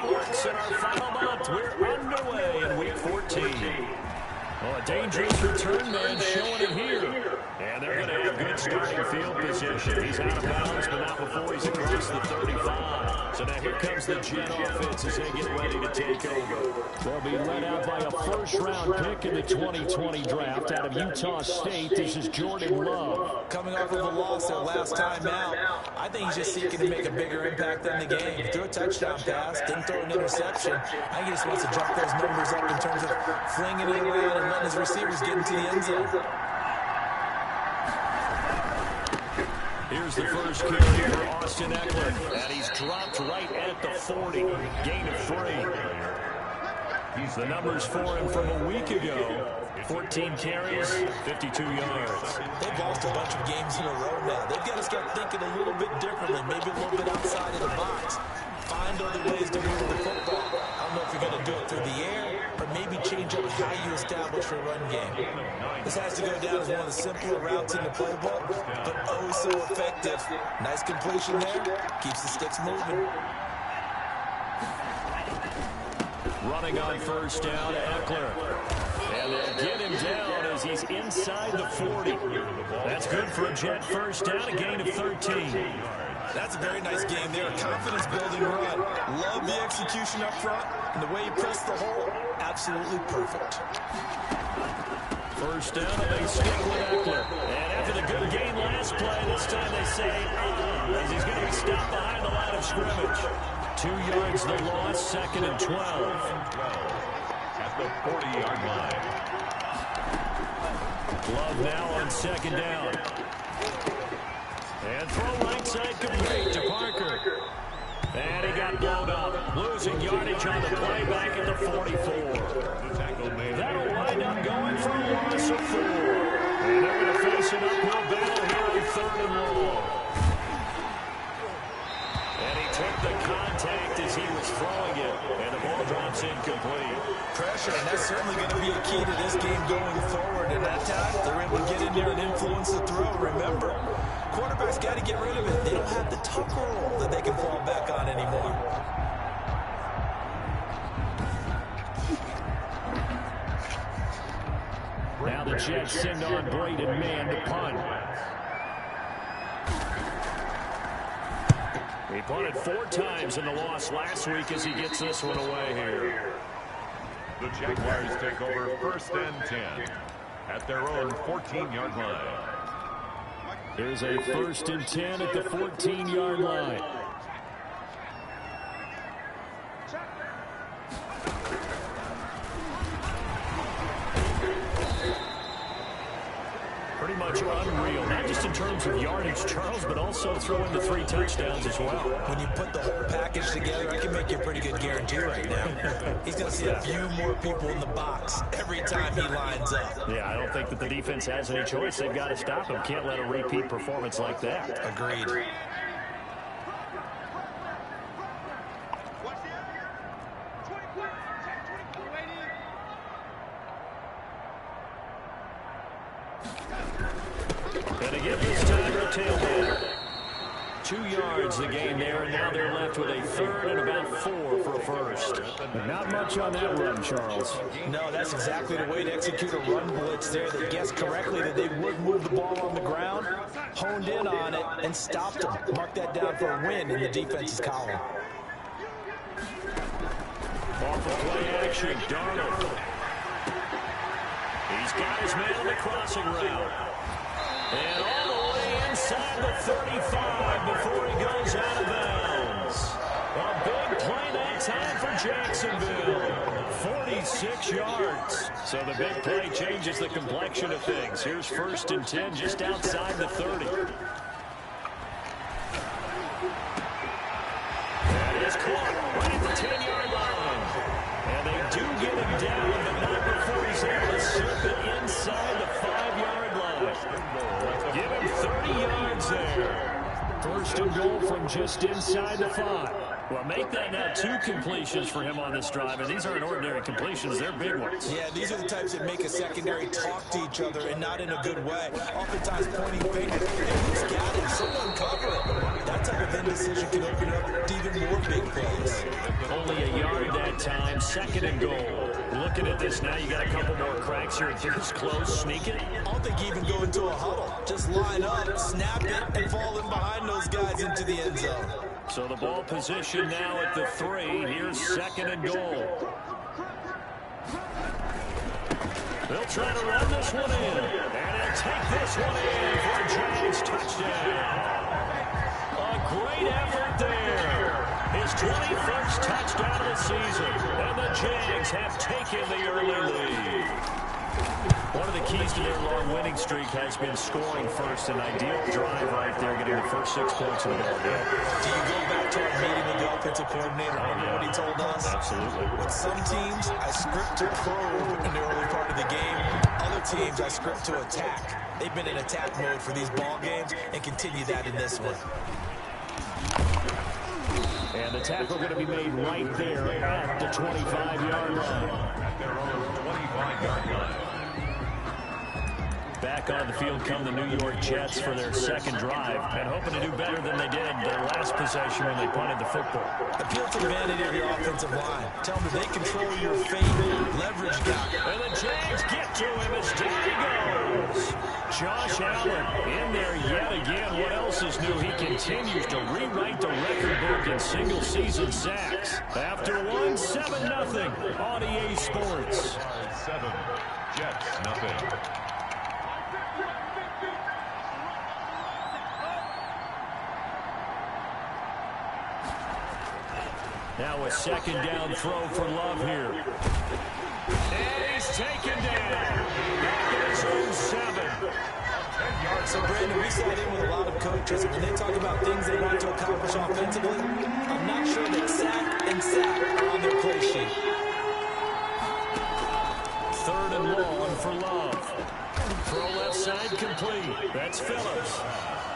fireworks in our final month. We're underway in Week 14. Well, a dangerous return man showing it here. And they're going to have good starting field position. He's out of bounds, but not before he's across the 35. So now here comes the Jet offense as they get ready to take over. They'll be led out by a first-round pick in the 2020 draft out of Utah State. This is Jordan Love. Coming off of a loss their last time out, I think he's just seeking to make a bigger impact than the game. Threw a touchdown pass, didn't throw an interception. I think he just wants to jump those numbers up in terms of flinging it around and letting his receivers get into the end zone. Here's the first carry for Austin Eckler, and he's dropped right at the 40. Gain of 3. The numbers for him from a week ago. 14 carries, 52 yards. They've lost a bunch of games in a row now. They've got to start thinking a little bit differently, maybe a little bit outside of the box. Find other ways to move the football. I don't know if you're going to do it through the air, or maybe change up how you establish your run game. This has to go down as one of the simpler routes in the playbook, but oh so effective. Nice completion there. Keeps the sticks moving. Running on first down, Eckler. And they'll get him down as he's inside the 40. That's good for a Jet first down, a gain of 13. That's a very nice game there, a confidence-building run. Love the execution up front, and the way he pressed the hole, absolutely perfect. First down, and they stick with Eckler. And after the good game last play, this time they say, as he's going to be stopped behind the line of scrimmage. 2 yards the loss, 2nd and 12. At the 40-yard line. Love now on 2nd down. And throw right side complete to Parker. And he got blown up. Losing yardage on the play back at the 44. That'll wind up going for a loss of 4. And they're going to face an uphill battle here on 3rd and long. And he took the contact as he was throwing it. And the ball drops incomplete. Pressure, and that's certainly going to be a key to this game going forward. And that time, they're able to get in there and influence the throw. Remember, quarterback's got to get rid of it. They don't have the tuck roll that they can fall back on anymore. Now the Jets send on Braden Mann to punt. He punted 4 times in the loss last week as he gets this one away here. The Jaguars take over 1st and 10 at their own 14-yard line. There's a 1st and 10 at the 14-yard line. Pretty much unreal, not just in terms of yardage, Charles, but also throw in the 3 touchdowns as well. When you put the whole package together, I can make you a pretty good guarantee right now. He's going to see a few more people in the box every time he lines up. Yeah, I don't think that the defense has any choice. They've got to stop him. Can't let a repeat performance like that. Agreed. And again, this time, a tailback. 2 yards the game there, and now they're left with a 3rd and about 4 for a first. But not much on that run, Charles. No, that's exactly the way to execute a run blitz there. They guessed correctly that they would move the ball on the ground, honed in on it, and stopped them. Mark that down for a win in the defense's column. Off of play action, Darnold. He's got his man on the crossing route. And all the way inside the 35 before he goes out of bounds. A big play that time for Jacksonville. 46 yards. So the big play changes the complexion of things. Here's 1st and 10 just outside the 30. That is caught right at the 10-yard line. And they do get him down, but not before he's able to slip it inside the 5-yard line. Give him 30 yards there. 1st and goal from just inside the 5. Well, make that now 2 completions for him on this drive, and these aren't ordinary completions. They're big ones. Yeah, these are the types that make a secondary talk to each other, and not in a good way. Oftentimes pointing fingers. Hey, who's got it? Someone cover it. That type of indecision can open up to even more big plays. Only a time, 2nd and goal. Looking at this now, you got a couple more cracks here. This close, sneak it. I don't think you even go into a huddle. Just line up, snap it, and fall in behind those guys into the end zone. So the ball position now at the 3. Here's 2nd and goal. They'll try to run this one in. And he'll take this one in for a Giants touchdown. A great effort there. His 21st touchdown of the season. And the Jags have taken the early lead. One of the keys to their long winning streak has been scoring first. An ideal drive right there, getting the first 6 points of the ball game. Do you go back to our meeting with the offensive coordinator? Remember what he told us? Absolutely. With some teams, I script to probe in the early part of the game. Other teams, I script to attack. They've been in attack mode for these ball games and continue that in this one. And the tackle going to be made right there at the 25-yard line. At their own 25-yard line. Back on the field come the New York Jets for their 2nd drive, and hoping to do better than they did their last possession when they punted the football. Appeal to the vanity of your offensive line. Tell them that they control your fate. Leverage guy. And the Jags get to him as down he goes. Josh Allen in there yet again. What else is new? He continues to rewrite the record book in single-season sacks. After one, 7-0 on EA Sports. 7, Jets, nothing. Now a 2nd down throw for Love here. And he's taken down. Back at his own 7. So, Brandon, we sat in with a lot of coaches, and when they talk about things they want to accomplish offensively, I'm not sure that sack and sack are on their play sheet. 3rd and long for Love. Throw left side complete. That's Phillips.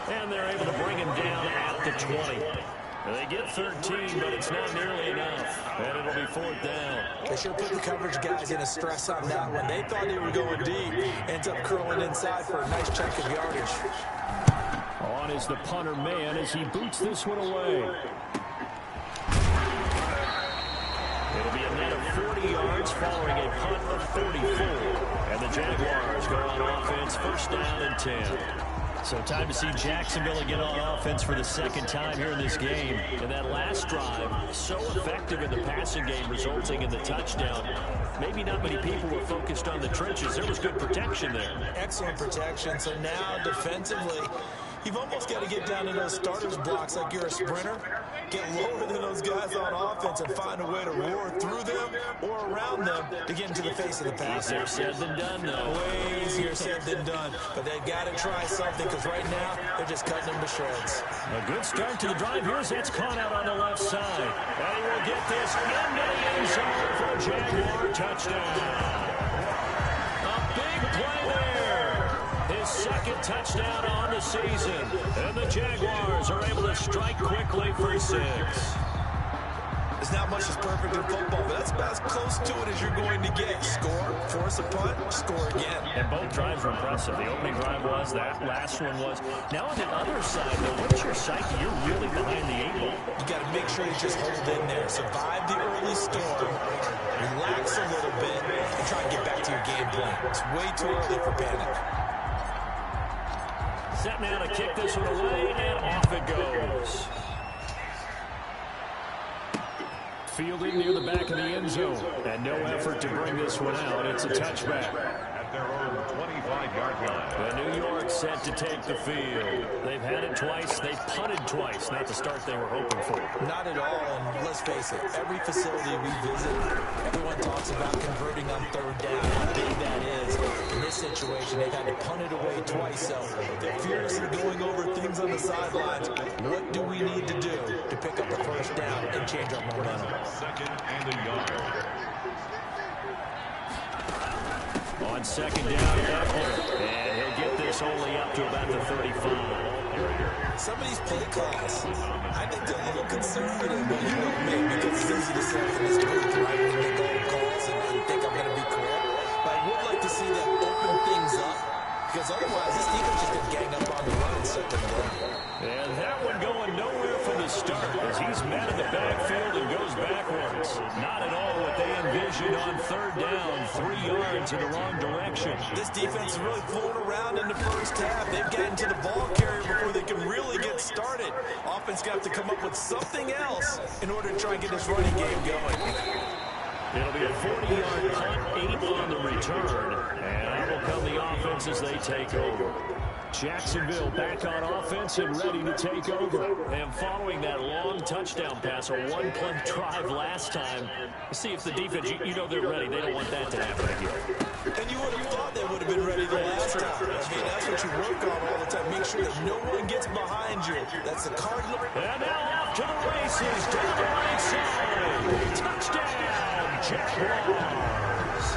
And they're able to bring him down at the 20. They get 13, but it's not nearly enough. And it'll be 4th down. They sure put the coverage guys in a stress on that one. They thought they were going deep. Ends up curling inside for a nice chunk of yardage. On is the punter man as he boots this one away. It'll be a net of 40 yards following a punt of 44. And the Jaguars go on offense, 1st down and 10. So time to see Jacksonville get on offense for the 2nd time here in this game. And that last drive, so effective in the passing game, resulting in the touchdown. Maybe not many people were focused on the trenches. There was good protection there. Excellent protection. So now defensively, you've almost got to get down in those starters blocks like you're a sprinter. Get lower than those guys on offense and find a way to roar through them or around them to get into the face of the passer. Easier said than done, though. Way easier said than done. But they've got to try something because right now they're just cutting them to shreds. A good start to the drive. Here's that's caught out on the left side. And he will get this into the end zone for a Jaguar touchdown. A big play there. His 2nd touchdown on the season. And the Jaguars are able to strike quickly for 6. There's not much that's perfect in football, but that's about as close to it as you're going to get. Score, force a punt, score again. And both drives were impressive. The opening drive was, that last one was. Now on the other side, though, what's your psyche? You're really behind the 8 ball. You got to make sure you just hold in there. Survive the early storm, relax a little bit, and try and get back to your game plan. It's way too early for panic. Set now to kick this one away, and off it goes. Fielding near the back of the end zone. And no effort to bring this one out. It's a touchback. At their own 25-yard line. The New York set to take the field. They've had it twice. They've punted twice. Not the start they were hoping for. Not at all, and let's face it, every facility we visit, everyone talks about converting on 3rd down, how big that is. In this situation, they've had to punt it away twice, so they're furiously going over things on the sidelines. What do we need to do to pick up the 1st down and change our momentum? 2nd and a yard. On 2nd down, Eckler. And he'll get this only up to about the 35. Some of these play calls, I think they're a little conservative, but you know me, because it's easy to say in this booth, right? You make all the calls and think I'm going to be correct. But I would like to see them open things up, because otherwise this defense just going to gang up on the run and set them down. And that one going nowhere from the start as he's met in the backfield and goes backwards. throws. Not at all what they envisioned on third down, 3 yards in the wrong direction. This defense is really fooling around in the first half. They've gotten to the ball carrier before they can really get started. Offense got to come up with something else in order to try and get this running game going. It'll be a 40-yard punt, 8 on the return. And out will come the offense as they take over. Jacksonville back on offense and ready to take over. And following that long touchdown pass, a one-play drive last time, see if the defense, you know they're ready. They don't want that to happen again. And you would have thought they would have been ready the last time. I mean, that's what you work on all the time. Make sure that no one gets behind you. That's the Cardinal. And now off to the races, down the right side. Touchdown, Jaguars.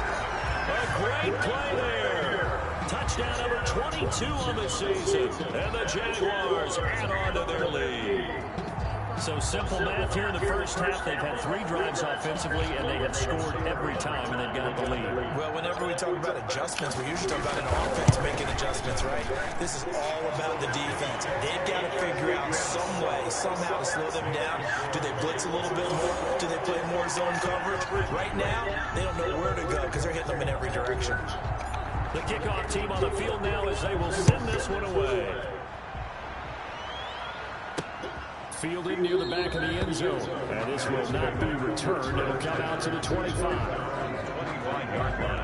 A great play there. Touchdown number 22 on the season. And the Jaguars add on to their lead. So simple math here in the first half. They've had 3 drives offensively, and they have scored every time, and they've got the lead. Well, whenever we talk about adjustments, we usually talk about an offense making adjustments, right? This is all about the defense. They've got to figure out some way, somehow to slow them down. Do they blitz a little bit more? Do they play more zone coverage? Right now, they don't know where to go because they're hitting them in every direction. The kickoff team on the field now as they will send this one away. Fielded near the back of the end zone. And this will not be returned. It'll come out to the 25.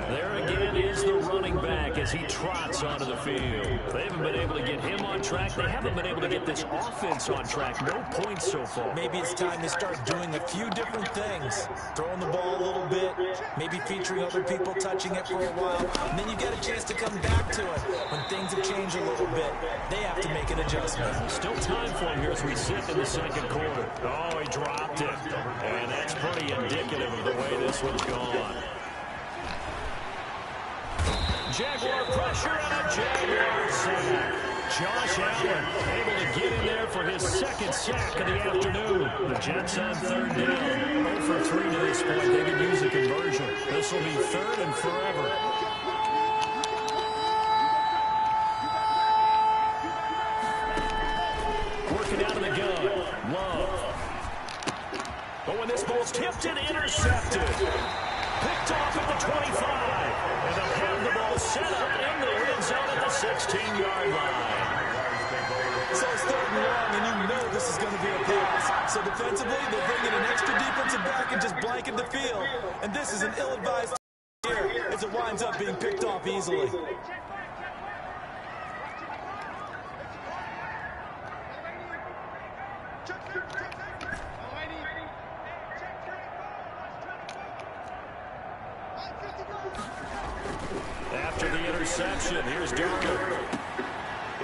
There again is the running back as he trots onto the field. They haven't been able to get him on track. They haven't been able to get this offense on track. No points so far. Maybe it's time to start doing a few different things. Throwing the ball a little bit, maybe featuring other people touching it for a while, and then you get a chance to come back to it. When things have changed a little bit, they have to make an adjustment. Still time for him here as we sit in the second quarter. Oh, he dropped it. And that's pretty indicative of the way this one's gone. Jaguar pressure and a Jaguar sack. Josh Allen able to get in there for his second sack of the afternoon. The Jets on third down. 0 for 3 to this point. They could use a conversion. This will be third and forever. Working out of the gun. Love. But when this ball's tipped and intercepted. Picked off at the 25. And they'll have the ball set up in the red zone at the 16-yard line. So it's third and long, and you know this is going to be a pass. So defensively, they're bringing an extra defensive back and just blanket the field. And this is an ill-advised here as it winds up being picked off easily. After the interception, here's Darnold.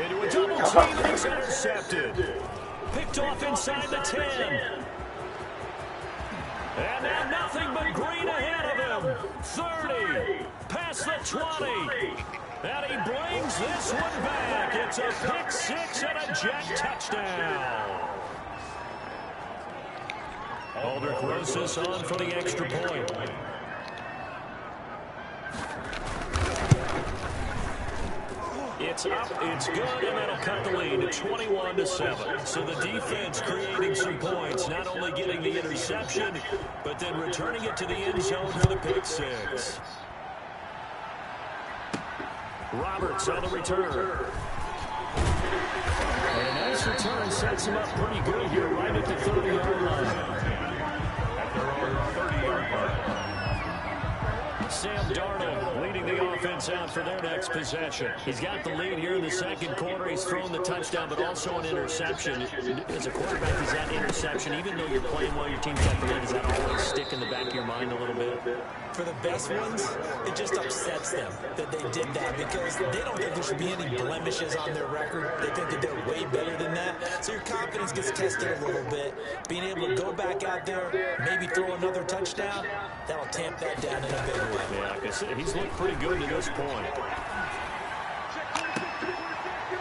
Into a double team, and it's intercepted. Picked off inside the 10. And now nothing but green ahead of him. 30, past the 20. And he brings this one back. It's a pick 6 and a Jet touchdown. Aldrich Rosas on for the extra point. It's up, it's good, and that'll cut the lead to 21-7. So the defense creating some points, not only getting the interception, but then returning it to the end zone for the pick 6. Roberts on the return. And a nice return sets him up pretty good here, right at the 30-yard line. At their own 30-yard line. Sam Darnold leading the offense out for their next possession. He's got the lead here in the second quarter. He's thrown the touchdown, but also an interception. As a quarterback, is that interception, even though you're playing well, your team's got the lead, does that always stick in the back of your mind a little bit? For the best ones, it just upsets them that they did that because they don't think there should be any blemishes on their record. They think that they're way better than that. So your confidence gets tested a little bit. Being able to go back out there, maybe throw another touchdown, that'll tamp that down in a big way. Yeah, like I said, he's looked pretty good to this point.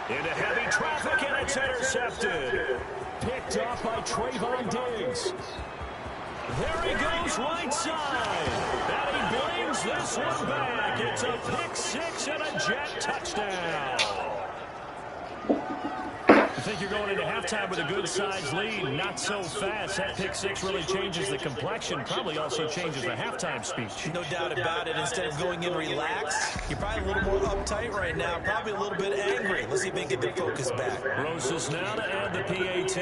Into heavy traffic, and it's intercepted. Picked off by Trayvon Diggs. There he goes, right side. And he brings this one back. It's a pick 6 and a Jet touchdown. think you're going into halftime with a good-sized lead. Not so fast. That pick six really changes the complexion. Probably also changes the halftime speech. No doubt about it. Instead of going in relaxed, you're probably a little more uptight right now. Probably a little bit angry. Let's see if they can get their focus back. Rosas now to add the PAT.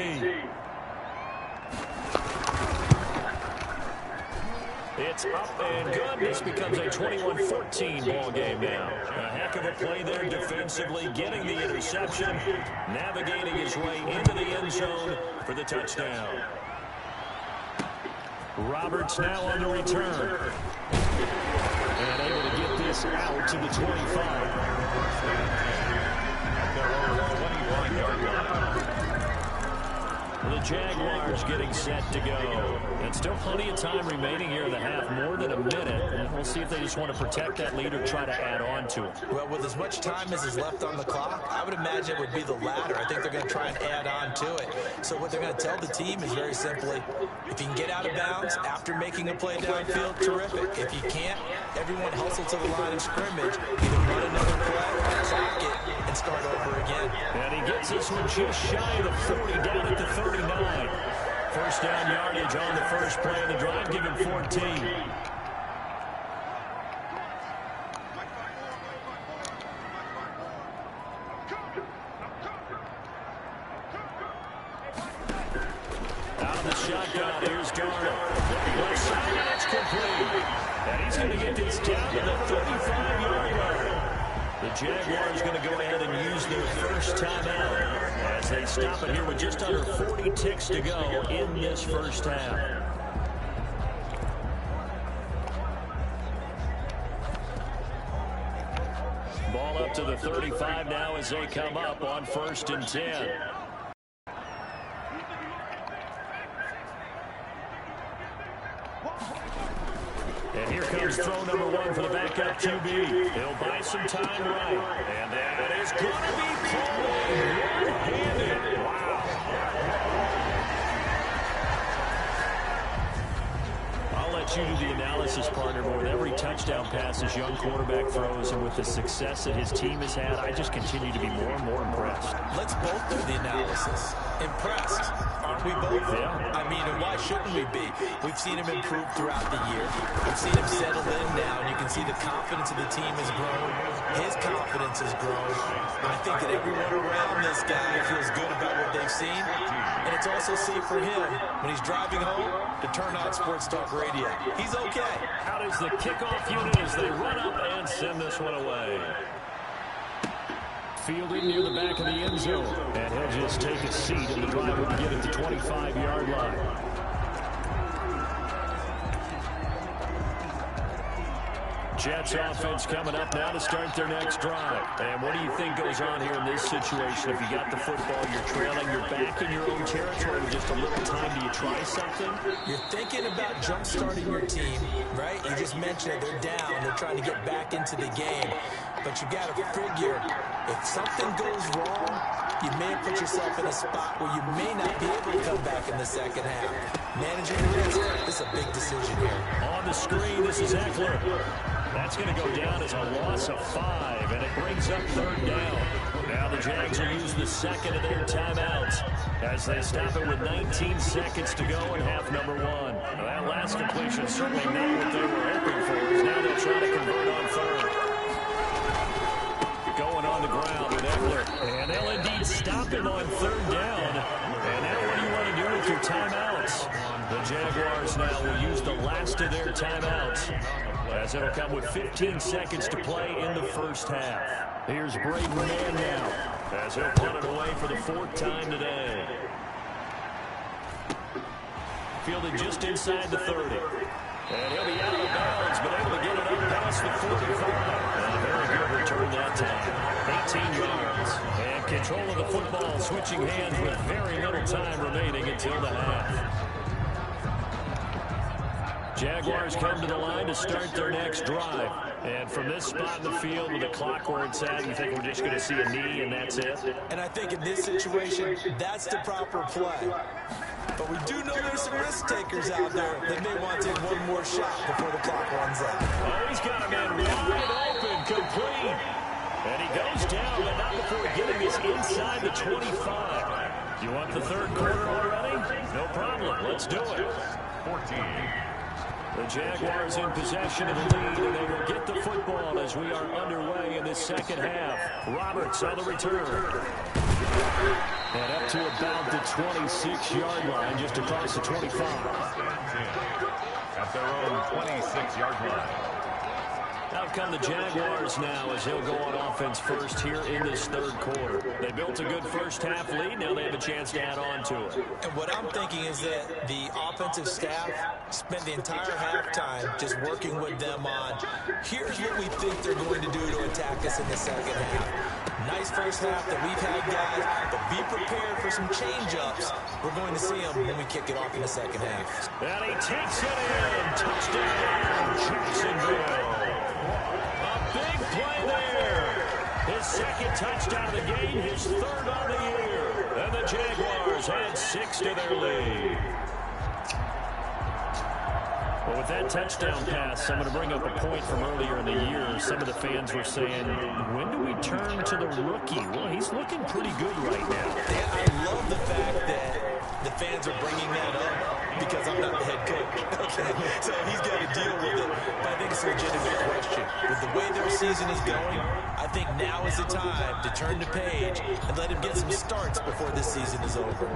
It's up and good. This becomes a 21-14 ball game now. A heck of a play there defensively, getting the interception, navigating his way into the end zone for the touchdown. Roberts now on the return. And able to get this out to the 25. The Jaguars getting set to go. And still plenty of time remaining here in the half, more than a minute. And we'll see if they just want to protect that lead or try to add on to it. Well, with as much time as is left on the clock, I would imagine it would be the latter. I think they're going to try and add on to it. So what they're going to tell the team is very simply, if you can get out of bounds after making a play downfield, terrific. If you can't, everyone hustle to the line of scrimmage, either run another play, clock it, and start over again. And he gets this one just shy of the 40, down at the 39. First down yardage on the first play of the drive, give him 14. Out of the shotgun, here's Garner. Left side, and it's complete. And he's going to get this down to the 35-yard line. The Jaguars going to go ahead and use their first timeout as they stop it here with just under 40 ticks to go in this first half. Ball up to the 35 now as they come up on 1st and 10. And here comes throw number 1 for the backup QB. He'll buy some time right. And that is going to be called one-handed. Wow. I'll let you do the analysis, partner, but with every touchdown pass his young quarterback throws and with the success that his team has had, I just continue to be more and more impressed. Let's both do the analysis. Impressed. Aren't we both? Yeah. I mean, and why shouldn't we be? We've seen him improve throughout the year. We've seen him settle in now, and you can see the confidence of the team has grown. His confidence has grown. I think that everyone around this guy feels good about what they've seen, and it's also safe for him when he's driving home to turn on Sports Talk Radio. He's okay. Out is the kickoff unit as they run up and send this one away. Fielded near the back of the end zone. And he'll just take a seat, and the drive will begin at the 25-yard line. Jets offense coming up now to start their next drive. And what do you think goes on here in this situation? If you got the football, you're trailing, you're back in your own territory with just a little time. Do you try something? You're thinking about jump-starting your team, right? You just mentioned it. They're down. They're trying to get back into the game. But you got to figure, if something goes wrong, you may have put yourself in a spot where you may not be able to come back in the second half. Managing the risk, this is a big decision here. On the screen, this is Eckler. That's going to go down as a loss of 5, and it brings up 3rd down. Now the Jags will use the second of their timeouts as they stop it with 19 seconds to go in half number 1. Now that last completion certainly not what they were hoping for, as now they'll try to convert on 3rd. Going on the ground with Eckler, and they'll indeed stop him on 3rd down. And now what do you want to do with your timeouts? The Jaguars now will use the last of their timeouts, as it'll come with 15 seconds to play in the first half. Here's Braden Mann now, as he'll punt it away for the 4th time today. Fielded just inside the 30. And he'll be out of bounds, but able to get it up past the 45. And a very good return that time. 18 yards. And control of the football, switching hands with very little time remaining until the half. Jaguars come to the line to start their next drive. And from this spot in the field with the clock where it's at, you think we're just going to see a knee and that's it? And I think in this situation, that's the proper play. But we do know there's some risk takers out there that may want to take one more shot before the clock runs out. Oh, he's got a man wide open, complete. And he goes down, but not before getting us inside the 25. You want the third quarter already? No problem. Let's do it. 14. The Jaguars in possession of the lead, and they will get the football as we are underway in this second half. Roberts on the return. And up to about the 26-yard line, just across the 25. At their own 26-yard line. Out come the Jaguars now as they'll go on offense first here in this third quarter. They built a good first half lead. Now they have a chance to add on to it. And what I'm thinking is that the offensive staff spent the entire halftime just working with them on, here's what we think they're going to do to attack us in the second half. Nice first half that we've had, guys, but be prepared for some change-ups. We're going to see them when we kick it off in the second half. And he takes it in. Touchdown, Jacksonville. Big play there. His second touchdown of the game, his third on the year. And the Jaguars add 6 to their lead. Well, with that touchdown pass, I'm going to bring up a point from earlier in the year. Some of the fans were saying, when do we turn to the rookie? Well, he's looking pretty good right now. Yeah, I love the fact that the fans are bringing that up because I'm not the head coach. Okay, so he's got to deal with it. But I think it's a legitimate question. With the way their season is going, I think now is the time to turn the page and let him get some starts before this season is over.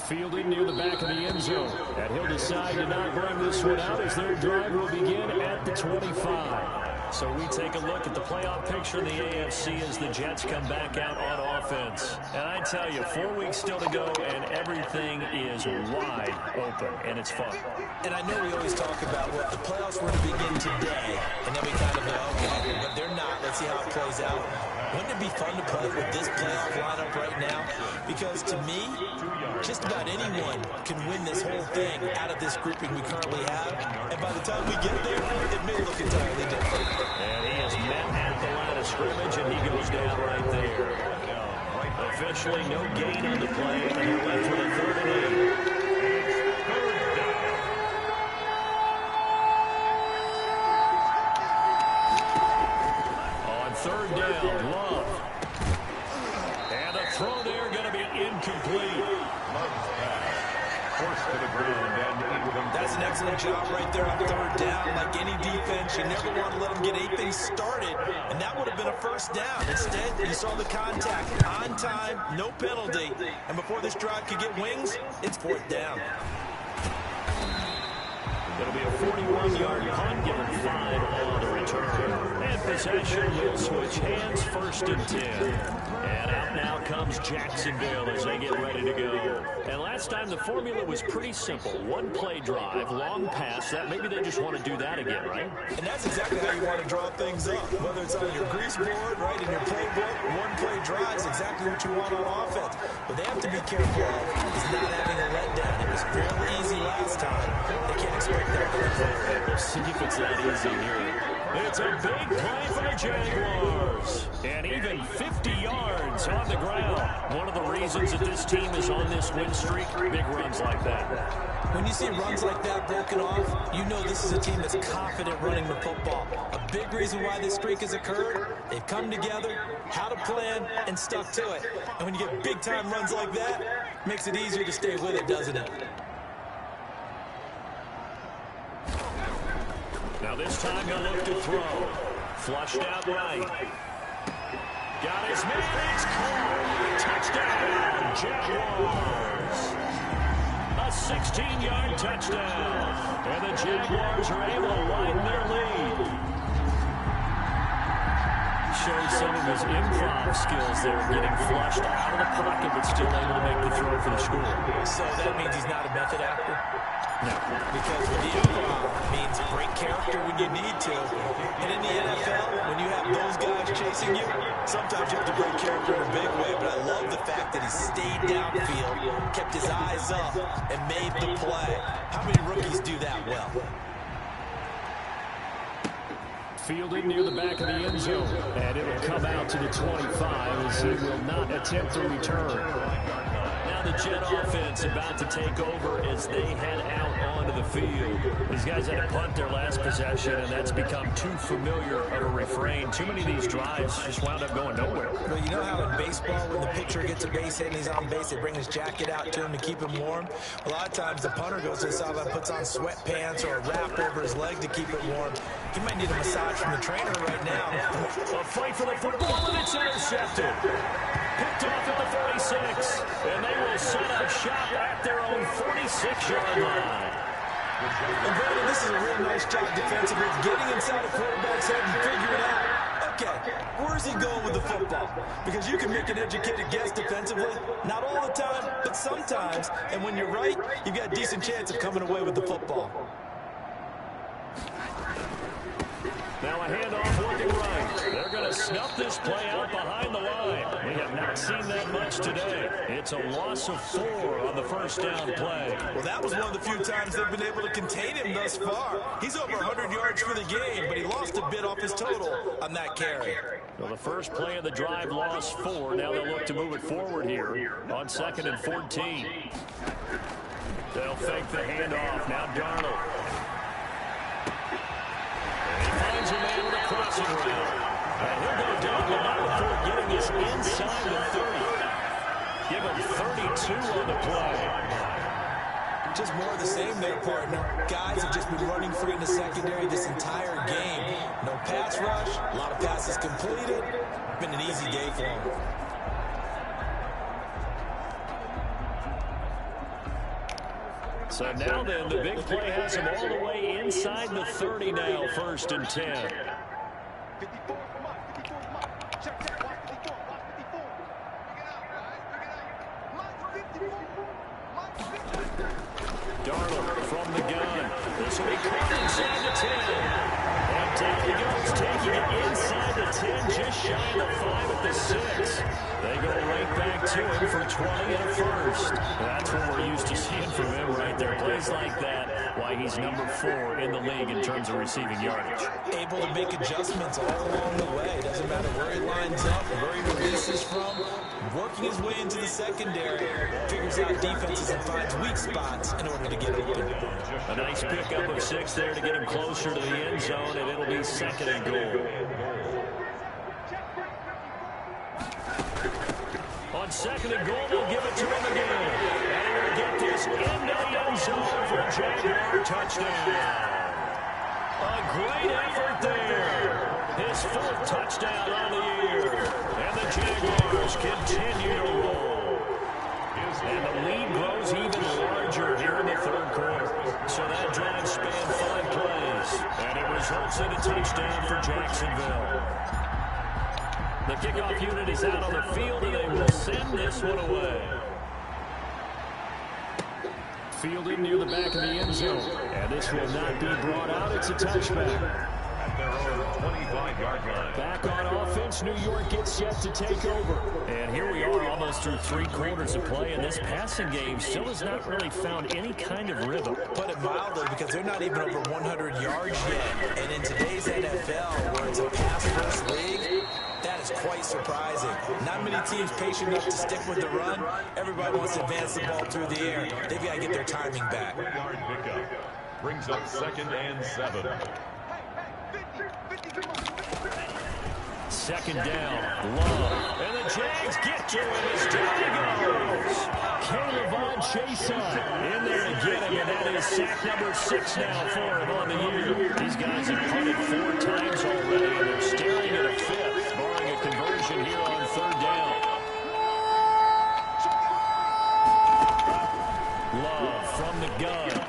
Fielding near the back of the end zone. And he'll decide to not bring this one out as their drive will begin at the 25. So we take a look at the playoff picture in the AFC as the Jets come back out on offense. And I tell you, 4 weeks still to go, and everything is wide open, and it's fun. And I know we always talk about, well, the playoffs were to begin today, and then we kind of go, okay, but they're not. Let's see how it plays out. Wouldn't it be fun to play with this playoff lineup right now? Because to me, just about anyone can win this whole thing out of this grouping we currently have. And by the time we get there, it may look entirely different. And he is met at the line of scrimmage, and he goes down right there. Officially no gain on the play, and they're left with a 3rd and 8. Third down, Love. And the throw there going to be incomplete. Forced to the ground and incomplete. That's an excellent job right there on 3rd down. Like any defense, you never want to let them get anything started, and that would have been a 1st down. Instead, you saw the contact on time, no penalty, and before this drive could get wings, it's 4th down. It'll be a 41-yard punt, given 5 on the return. And possession will switch hands, 1st and 10. And out now comes Jacksonville as they get ready to go. And last time the formula was pretty simple. 1-play drive, long pass. That maybe they just want to do that again, right? And that's exactly how you want to draw things up. Whether it's on your grease board, right, in your playbook, 1-play drive is exactly what you want on offense. But they have to be careful of is not having a letdown. It was fairly easy last time. They can't expect that going forward. We'll see if it's that easy here. It's a big play for the Jaguars. And even 50 yards on the ground. One of the reasons that this team is on this win streak, big runs like that. When you see runs like that broken off, you know this is a team that's confident running the football. A big reason why this streak has occurred, they've come together, had a plan, and stuck to it. And when you get big-time runs like that, it makes it easier to stay with it, doesn't it? Now this time he'll look to throw. Flushed out right. Got his man. It's caught. Touchdown, Jaguars. A 16-yard touchdown. And the Jaguars are able to widen their lead. Shows some of his improv skills there, getting flushed out of the pocket, but still able to make the throw for the score. So that means he's not a method actor? No. Because with the improv means break character when you need to. And in the NFL, when you have those guys chasing you, sometimes you have to break character in a big way. But I love the fact that he stayed downfield, kept his eyes up, and made the play. How many rookies do that well? Fielded near the back of the end zone. And it'll come out to the 25 as he will not attempt to return. Now now the Jet offense about to take over as they head out onto the field. These guys had to punt their last possession, and that's become too familiar of a refrain. Too many of these drives just wound up going nowhere. Well, you know how in baseball, when the pitcher gets a base hit and he's on base, they bring his jacket out to him to keep him warm? A lot of times the punter goes to the sideline, puts on sweatpants or a wrap over his leg to keep it warm. He might need a massage from the trainer right now. A fight for the football, and it's intercepted. Picked off at the 46, and they will set up shop at their own 46-yard line. And Brandon, this is a real nice job defensively, getting inside a quarterback's head and figuring out, okay, where's he going with the football? Because you can make an educated guess defensively, not all the time, but sometimes. And when you're right, you've got a decent chance of coming away with the football. Now a handoff looking right. They're going to snuff this play out behind the line. We have not seen that much today. It's a loss of 4 on the first down play. Well, that was one of the few times they've been able to contain him thus far. He's over 100 yards for the game, but he lost a bit off his total on that carry. Well, the first play of the drive lost 4. Now they'll look to move it forward here on 2nd and 14. They'll fake the handoff. Now Darnold. Finds a man with a crossing route. And he'll go down the line before getting this inside the 30. Give him 32 on the play. Just more of the same there, partner. Guys have just been running free in the secondary this entire game. No pass rush, a lot of passes completed. Been an easy day for them. So now then, the big play has him all the way inside the 30 now, 1st and 10. Darnold from the gun. This will be caught inside the 10. And down he goes, taking it inside the 10, just shy of the 5 at the 6. They go right back to him for 20 and a first. That's what we're used to seeing from him right there. Plays like that, why he's number 4 in the league in terms of receiving yardage. Able to make adjustments all along the way. Doesn't matter where he lines up, where he releases from. Working his way into the secondary. Figures out defenses and finds weak spots in order to get open. A nice pickup of 6 there to get him closer to the end zone, and it'll be 2nd and goal. On 2nd and goal, they'll give it to him again. And he will get this into the end zone for a Jaguar touchdown. A great effort there. His 4th touchdown on the year. And the Jaguars continue to roll. And the lead grows even larger here in the 3rd quarter. So that drive spanned 5 plays. And it results in a touchdown for Jacksonville. The kickoff unit is out on the field, and they will send this one away. Fielded near the back of the end zone. And this will not be brought out. It's a touchback. At their own 25-yard line. Back on offense, New York gets set to take over. And here we are almost through 3 quarters of play, and this passing game still has not really found any kind of rhythm. Put it mildly, because they're not even over 100 yards yet. And in today's NFL, where it's a pass-first league, that is quite surprising. Not many teams patient enough to stick with the run. Everybody wants to advance the ball through the air. They've got to get their timing back. 3-yard pickup brings up 2nd and 7. 2nd down, Love, and the Jags get to him as down he goes. Caleb Chaser in there to get him, and that is sack number 6 now for him on the year. These guys have punted 4 times already, and they're staring at a 5th, barring a conversion here on 3rd down. Love from the gun.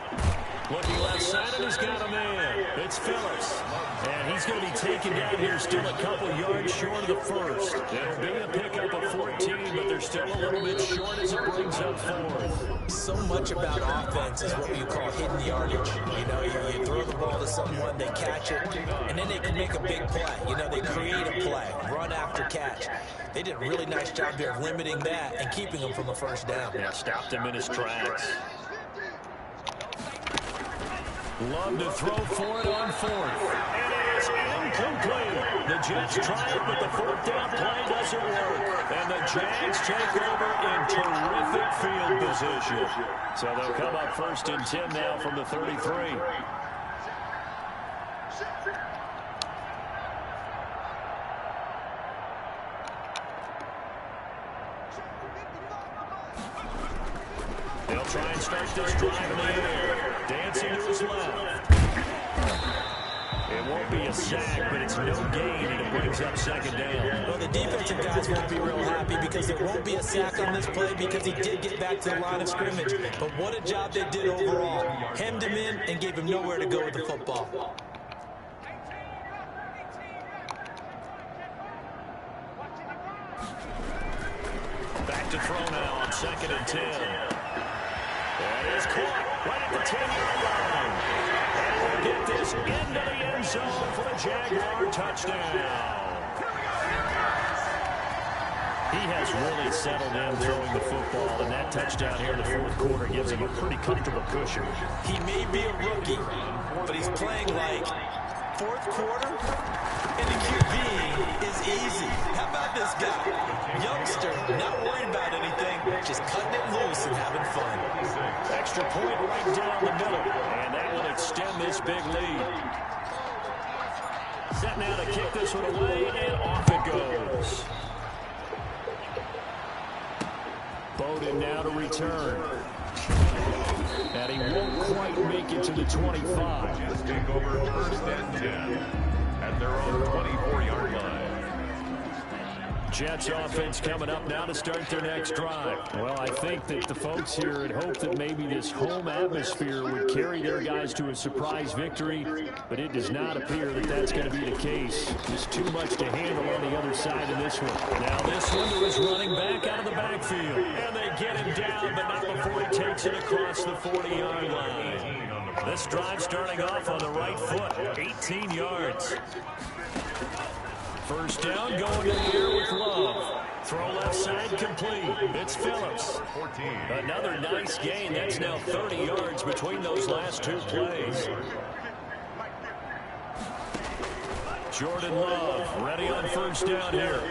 Looking left side, and he's got a man. It's Phillips. And he's going to be taken down here, still a couple yards short of the first. It'll be a pickup of 14, but they're still a little bit short as it brings up 4th. So much about offense is what you call hidden yardage. You know, you throw the ball to someone, they catch it, and then they can make a big play. You know, they create a play, run after catch. They did a really nice job there of limiting that and keeping him from a first down. Yeah, stopped him in his tracks. Love to throw for it on fourth. And it is incomplete. The Jets try it, but the fourth down play doesn't work. And the Jags take over in terrific field position. So they'll come up 1st and 10 now from the 33. They'll try and start this drive in the air. Dancing to his left. It won't be a sack, but it's no gain, and it brings up 2nd down. Well, the defensive guys won't be real happy because there won't be a sack on this play because he did get back to the line of scrimmage. But what a job they did overall. Hemmed him in and gave him nowhere to go with the football. Back to throw now on 2nd and 10. That is caught right at the 10-yard line. And we'll get this into the end zone for a Jaguar touchdown. He has really settled in throwing the football, and that touchdown here in the 4th quarter gives him a pretty comfortable cushion. He may be a rookie, but he's playing like 4th quarter, and the QB is easy. How about this guy? Youngster, not worried about anything, just cutting it loose and having fun. Extra point right down the middle, and that will extend this big lead. Set now to kick this one away, and off it goes. Bowden now to return. And he won't quite make it to the 25. Just take over 1st and 10 at their own 24-yard line. Jets offense coming up now to start their next drive. Well, I think that the folks here had hoped that maybe this home atmosphere would carry their guys to a surprise victory, but it does not appear that that's going to be the case. Just too much to handle on the other side of this one. Now this one to his running back out of the backfield. And they get him down, but not before he takes it across the 40-yard line. This drive starting off on the right foot, 18 yards. 1st down, going to the air with Love. Throw left side complete. It's Phillips. Another nice gain. That's now 30 yards between those last 2 plays. Jordan Love ready on 1st down here.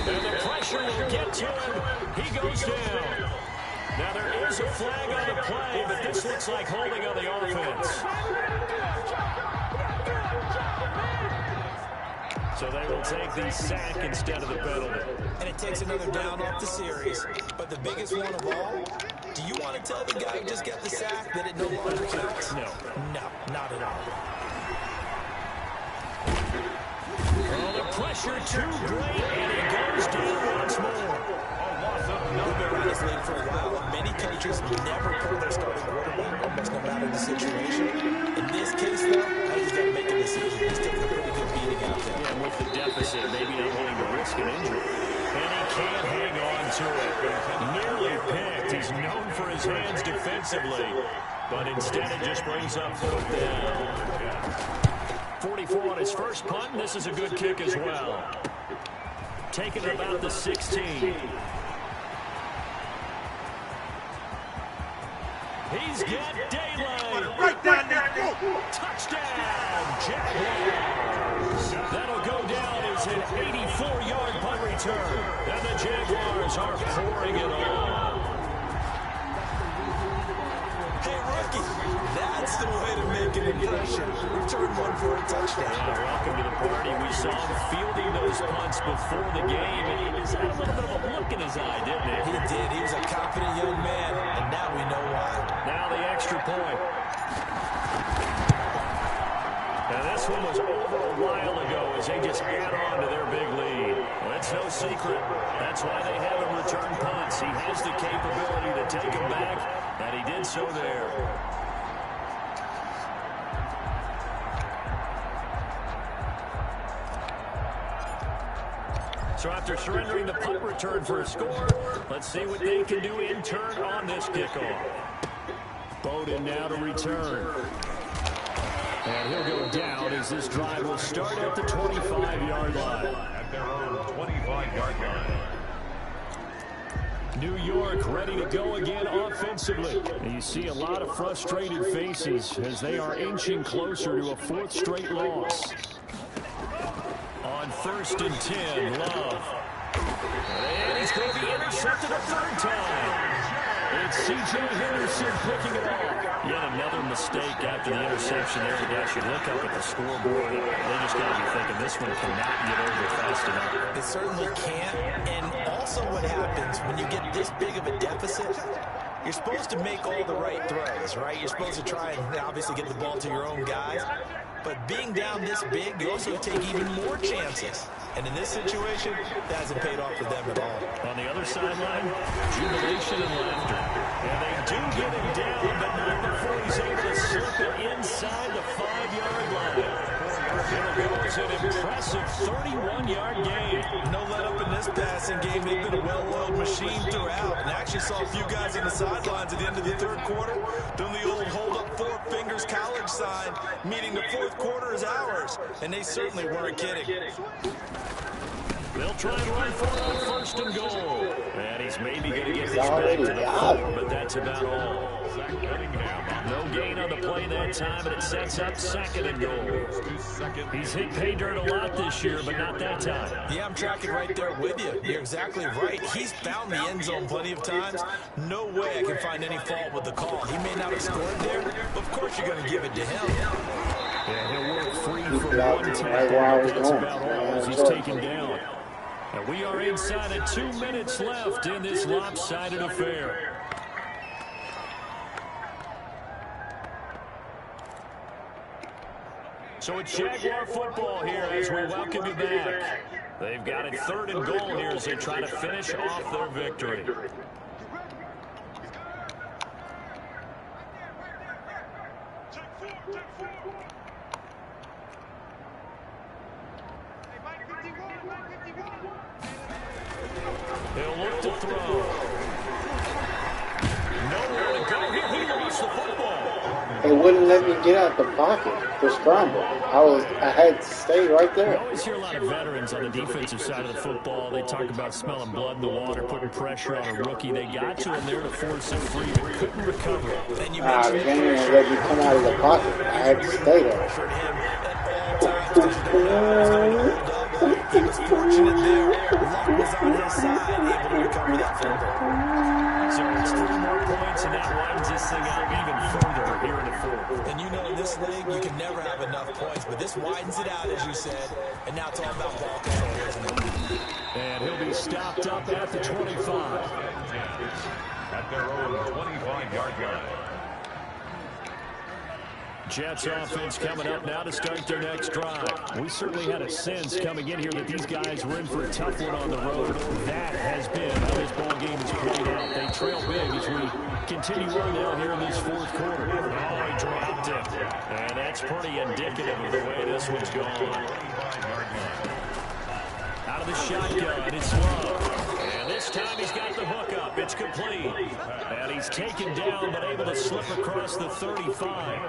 And the pressure will get to him. He goes down. Now there is a flag on the play, but this looks like holding on the offense. So they will take the sack instead of the penalty. And it takes another down off the series. But the biggest one of all, do you want to tell the guy who just got the sack that it no longer counts? No. No, not at all. Oh, the pressure too great, and he goes down once more. We've been around this league for a while, and many coaches never pull their starting quarterback, almost no matter the situation. In this case, though, he's got to make a decision. He's taking a pretty good beating out there. Yeah, with the deficit, maybe not willing to risk an injury. And he can't hang on to it. Nearly picked. He's known for his hands defensively, but instead it just brings up 4th down. 44 on his first punt, and this is a good kick as well. Taking it about the 16. He's got daylight. Right down there. Touchdown, Jaguars. That'll go down as an 84-yard punt return. And the Jaguars are pouring it on. Hey, rookie, that's the way to make an impression. Return one for a touchdown. Welcome to the party. We saw him fielding those punts before the game, and he just had a little bit of a look in his eye, didn't he? He did. He was a confident young man, and now we know why. Now the extra point. Now this one was over a while ago as they just add on to their big lead. Well, it's no secret. That's why they have him return punts. He has the capability to take them back, and he did so there. So after surrendering the punt return for a score, let's see what they can do in turn on this kickoff. Bowden now to return. And he'll go down as this drive will start at the 25-yard line. At their own 25-yard line. New York ready to go again offensively. And you see a lot of frustrated faces as they are inching closer to a fourth straight loss. On 1st and 10, Love. And he's going to be intercepted a third time. It's C.J. Henderson picking it off. Yet another mistake after the interception there. The guys should look up at the scoreboard. They just got to be thinking this one cannot get over fast enough. It certainly can't. And also what happens when you get this big of a deficit, you're supposed to make all the right throws, right? You're supposed to try and obviously get the ball to your own guys. But being down this big, you also take even more chances. And in this situation, that hasn't paid off for them at all. On the other sideline, jubilation and laughter. And they do get him down, but not before he's able to slip it inside the 5-yard line. It'll go as an impressive 31-yard gain. No let up in this passing game. They've been a well-oiled machine throughout. And actually saw a few guys on the sidelines at the end of the third quarter doing the old hold up 4 fingers college sign, meaning the fourth quarter is ours. And they certainly weren't kidding. They'll try and run for it on 1st and goal. And he's maybe going to get this back to the 4, but that's about all. No gain on the play that time, and it sets up 2nd and goal. He's hit pay dirt a lot this year, but not that time. Yeah, I'm tracking right there with you. You're exactly right. He's found the end zone plenty of times. No way I can find any fault with the call. He may not have scored there, but of course you're going to give it to him. Yeah, he'll work free for one tackle. That's about all as he's taken down. And we are inside of 2 minutes left in this lopsided affair. So it's Jaguar football here as we welcome you back. They've got it 3rd and goal here as they try to finish off their victory. He'll look to throw. Nowhere to go here. He lost the football. It wouldn't let me get out the pocket for scramble. I had to stay right there. You always hear a lot of veterans on the defensive side of the football. They talk about smelling blood in the water, putting pressure on a rookie. They got to him there to force him free, but couldn't recover. And you they didn't let me come out of the pocket. I had to stay there. He was fortunate there. Luck was on his side, able to recover that fumble. So it's 3 more points, and that widens this thing out even further here in the 4th. And you know, in this league, you can never have enough points, but this widens it out, as you said, and now it's all about ball control, isn't it? And he'll be stopped up at the 25. At their own 25-yard line. Jets offense coming up now to start their next drive. We certainly had a sense coming in here that these guys were in for a tough one on the road. That has been how this ball game has played out. They trail big as we continue on now here in this 4th quarter. Oh, he dropped it. And that's pretty indicative of the way this one's gone. Out of the shotgun, it's Love. And this time he's got the hook up. It's complete. And he's taken down but able to slip across the 35.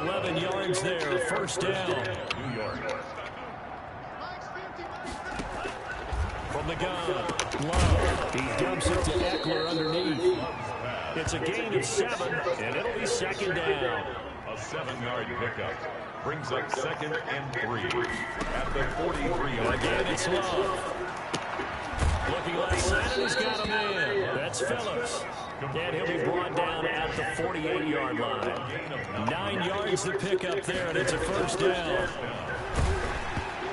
11 yards there, 1st down. New York. From the gun, Love. He dumps it to Eckler underneath. It's a gain of 7, and it'll be 2nd down. A 7-yard pickup brings up 2nd and 3 at the 43-yard Again, line. it's Love. Looking left side, and he's got him in. That's Phillips. And he'll be brought down at the 48-yard line. 9 yards to pick up there, and it's a 1st down.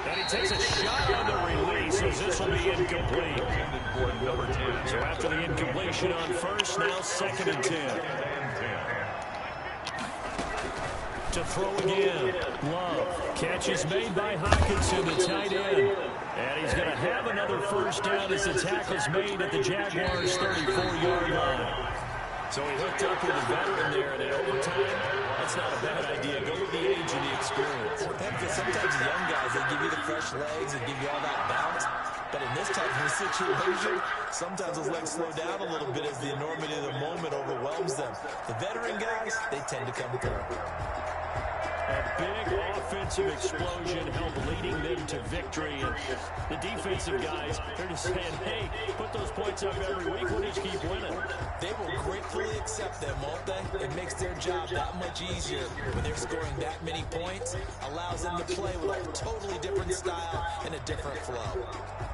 And he takes a shot on the release, as this will be incomplete. So after the incompletion on 1st, now 2nd and 10. To throw again. Love. Catch is made by Hockenson, the tight end. And he's going to have another 1st down as the tackle's made at the Jaguars' 34-yard line. So he hooked up with a veteran there, and in overtime, that's not a bad idea. Go with the age and the experience. Because sometimes the young guys, they give you the fresh legs and give you all that bounce. But in this type of situation, sometimes those legs slow down a little bit as the enormity of the moment overwhelms them. The veteran guys, they tend to come through. And big offensive explosion helped leading them to victory. And the defensive guys, they're just saying, hey, put those points up every week. We'll just keep winning. They will gratefully accept them, won't they? It makes their job that much easier when they're scoring that many points. Allows them to play with a totally different style and a different flow.